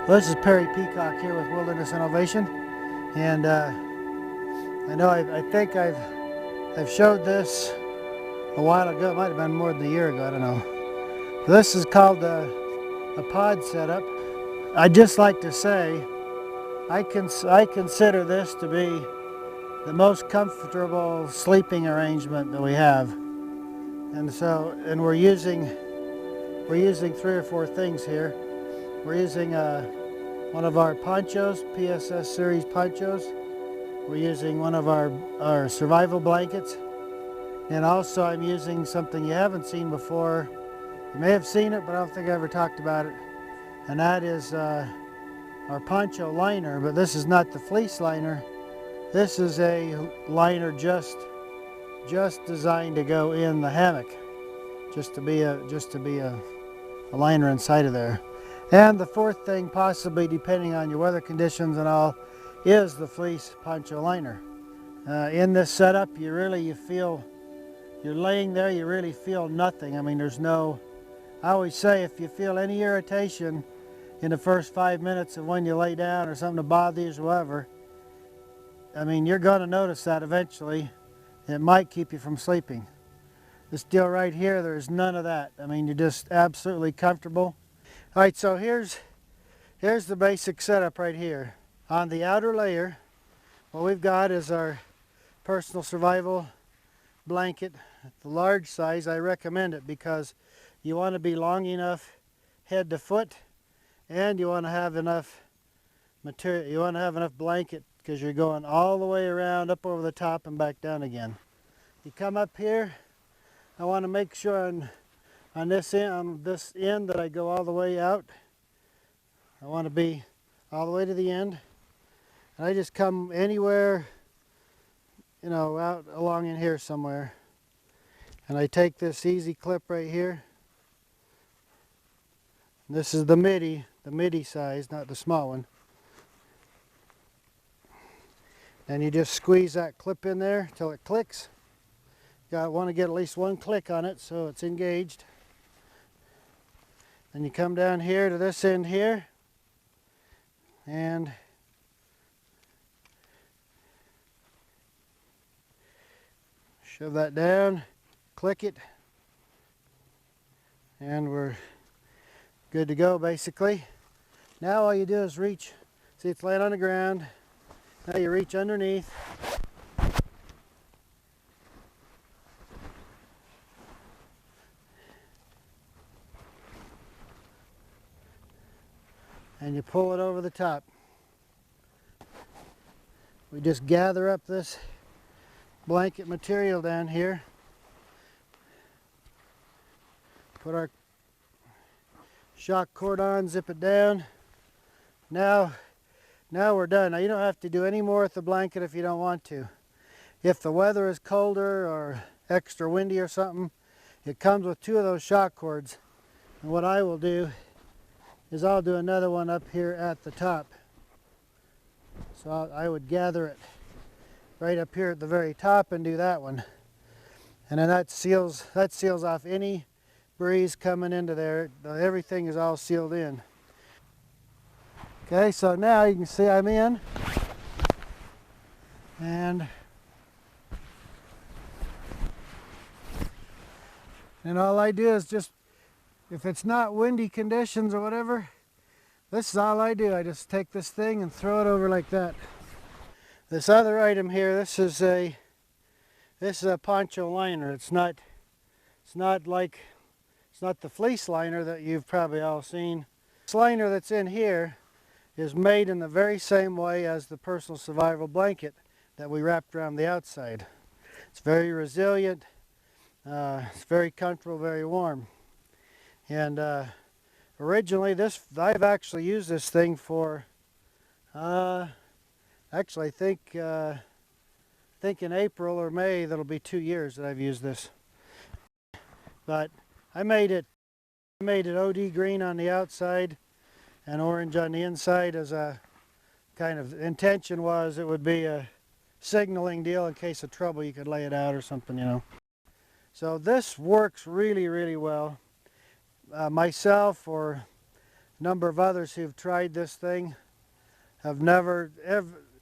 Well, this is Perry Peacock here with Wilderness Innovation, and I think I've showed this a while ago. It might have been more than a year ago. I don't know. This is called a pod setup. I'd just like to say I consider this to be the most comfortable sleeping arrangement that we have, and we're using 3 or 4 things here. We're using one of our ponchos, PSS series ponchos. We're using one of our survival blankets. And also I'm using something you haven't seen before. You may have seen it, but I don't think I ever talked about it. And that is our Poncho Liner, but this is not the Fleece Liner. This is a liner just designed to go in the hammock. Just to be a liner inside of there. And the 4th thing, possibly depending on your weather conditions and all, is the Fleece Poncho Liner. In this setup, you feel, you're laying there, you really feel nothing. I mean, I always say if you feel any irritation in the first 5 minutes of when you lay down or something to bother you or whatever, I mean, you're going to notice that eventually. It might keep you from sleeping. This deal right here, there's none of that. I mean, you're just absolutely comfortable. All right, so here's the basic setup right here. On the outer layer, what we've got is our personal survival blanket. The large size, I recommend it because you want to be long enough head to foot, and you want to have enough material. You want to have enough blanket because you're going all the way around, up over the top and back down again. You come up here, I want to make sure on this end that I go all the way out. I want to be all the way to the end. And I just come anywhere, you know, out along in here somewhere. And I take this easy clip right here. And this is the midi size, not the small one. And you just squeeze that clip in there till it clicks. You want to get at least 1 click on it so it's engaged. Then you come down here to this end here and shove that down, click it, and we're good to go basically. Now all you do is reach. See, it's laying on the ground. Now you reach underneath. And you pull it over the top. We just gather up this blanket material down here. Put our shock cord on, zip it down. Now we're done. Now you don't have to do any more with the blanket if you don't want to. If the weather is colder or extra windy or something, it comes with 2 of those shock cords. And what I will do is I'll do another one up here at the top. So I would gather it right up here at the very top and do that one. And then that seals off any breeze coming into there. Everything is all sealed in. Okay, so now you can see I'm in. And all I do is just, if it's not windy conditions or whatever, this is all I do. I just take this thing and throw it over like that. This other item here, this is a Poncho Liner. It's not the Fleece Liner that you've probably all seen. This liner that's in here is made in the very same way as the personal survival blanket that we wrapped around the outside. It's very resilient. It's very comfortable, very warm. And originally I've actually used this thing for, actually I think in April or May that'll be 2 years that I've used this. But I made it OD green on the outside and orange on the inside as a kind of intention was it would be a signaling deal in case of trouble. You could lay it out or something, you know. So this works really, really well. Myself or number of others who've tried this thing have never,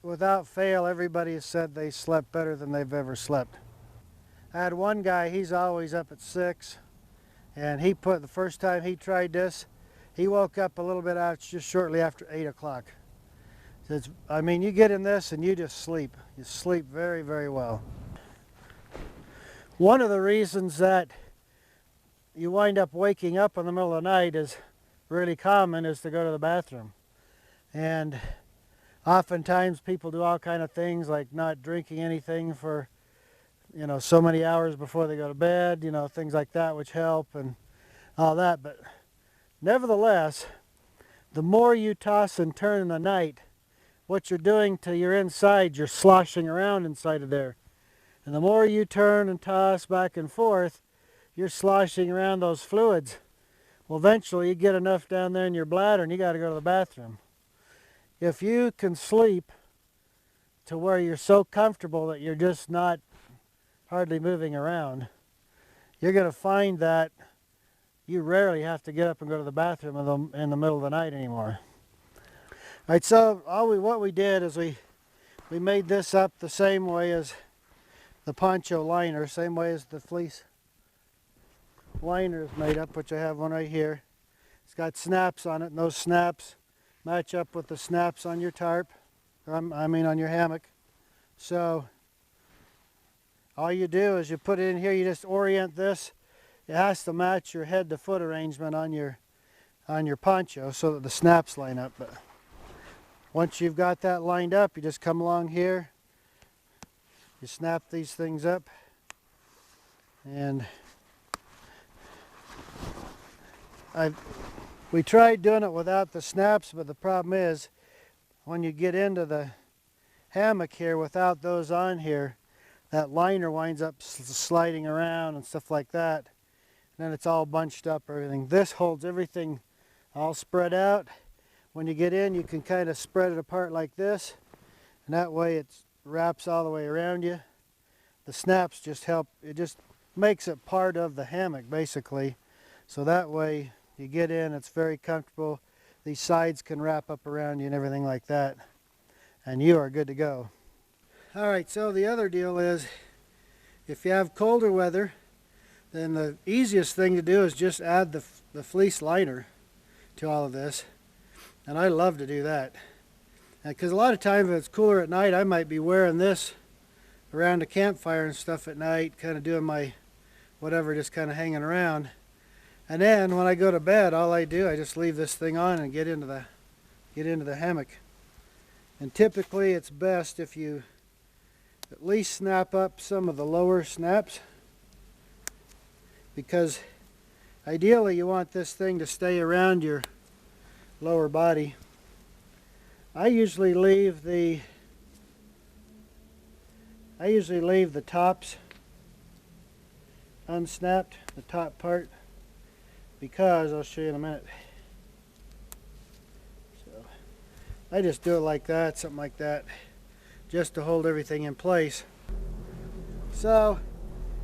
without fail, everybody has said they slept better than they've ever slept. I had one guy, he's always up at 6, and the first time he tried this, he woke up a little bit out just shortly after 8 o'clock. I mean, you get in this and you just sleep. You sleep very, very well. One of the reasons that you wind up waking up in the middle of the night is really common is to go to the bathroom. And oftentimes people do all kind of things like not drinking anything for, so many hours before they go to bed, things like that, which help and all that. But nevertheless, the more you toss and turn in the night, what you're doing to your inside, you're sloshing around inside of there. And the more you turn and toss back and forth, you're sloshing around those fluids. Well, eventually you get enough down there in your bladder and you got to go to the bathroom. If you can sleep to where you're so comfortable that you're just not hardly moving around, you're going to find that you rarely have to get up and go to the bathroom in the middle of the night anymore. All right, so what we did is we made this up the same way as the Poncho Liner, same way as the Fleece Liner is made up, which I have one right here. It's got snaps on it, and those snaps match up with the snaps on your tarp, on your hammock. So all you do is you put it in here, you just orient this. It has to match your head to foot arrangement on your poncho so that the snaps line up. But once you've got that lined up, you just come along here, you snap these things up, and we tried doing it without the snaps, but the problem is when you get into the hammock here without those on here, that liner winds up sliding around and stuff like that, and then it's all bunched up, everything. This holds everything all spread out. When you get in, you can kind of spread it apart like this, and that way it wraps all the way around you. The snaps just help, it just makes it part of the hammock basically, so that way you get in, it's very comfortable. These sides can wrap up around you and everything like that, and you are good to go. Alright, so the other deal is, if you have colder weather, then the easiest thing to do is just add the fleece liner to all of this. And I love to do that. Because a lot of times if it's cooler at night, I might be wearing this around the campfire and stuff at night, kind of doing my whatever, just kind of hanging around. And then when I go to bed, all I do, I just leave this thing on and get into the hammock. And typically it's best if you at least snap up some of the lower snaps, because ideally you want this thing to stay around your lower body. I usually leave the tops unsnapped, the top part, because I'll show you in a minute. So I just do it like that, something like that, just to hold everything in place. So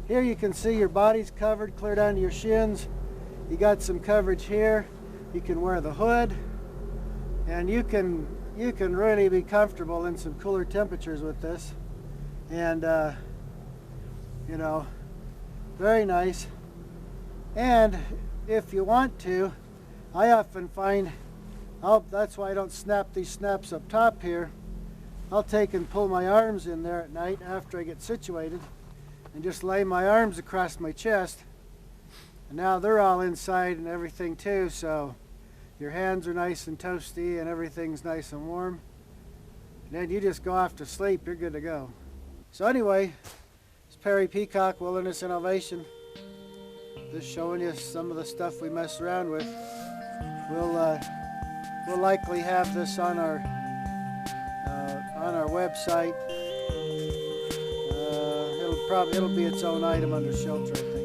here you can see your body's covered clear down to your shins. You got some coverage here. You can wear the hood, and you can really be comfortable in some cooler temperatures with this, and very nice. And if you want to, I often find, that's why I don't snap these snaps up top here. I'll take and pull my arms in there at night after I get situated and just lay my arms across my chest, and now they're all inside and everything too, so your hands are nice and toasty and everything's nice and warm. And then you just go off to sleep, you're good to go. So anyway, it's Perry Peacock, Wilderness Innovation. Just showing you some of the stuff we mess around with. We'll likely have this on our website. It'll be its own item under shelter, I think.